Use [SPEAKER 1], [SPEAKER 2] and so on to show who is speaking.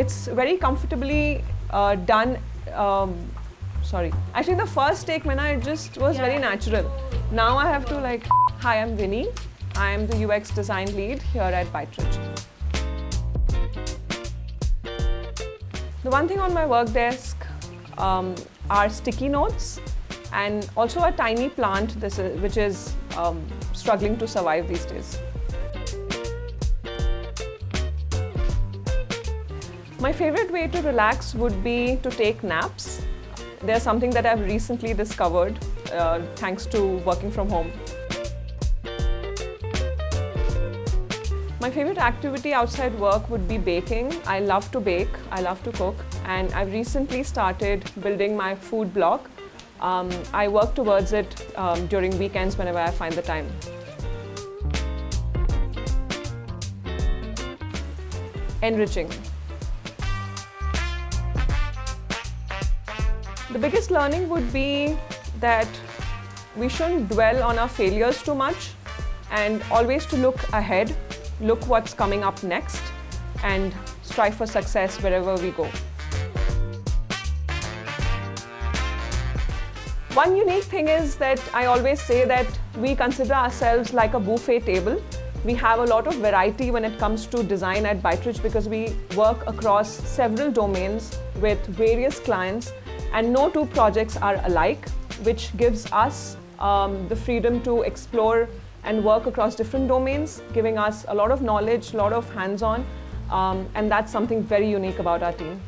[SPEAKER 1] it's very comfortably done. Actually the first take it just was very natural. Now I have to like, hi, I'm Vinnie. I am the UX design lead here at Byteridge. The one thing on my work desk are sticky notes and also a tiny plant which is struggling to survive these days. My favorite way to relax would be to take naps. There's something that I've recently discovered thanks to working from home. My favorite activity outside work would be baking. I love to bake, I love to cook, and I've recently started building my food blog. I work towards it during weekends whenever I find the time. Enriching. The biggest learning would be that we shouldn't dwell on our failures too much and always to look ahead, look what's coming up next, and strive for success wherever we go. One unique thing is that I always say that we consider ourselves like a buffet table. We have a lot of variety when it comes to design at Byteridge because we work across several domains with various clients, and no two projects are alike, which gives us the freedom to explore and work across different domains, giving us a lot of knowledge, a lot of hands-on, and that's something very unique about our team.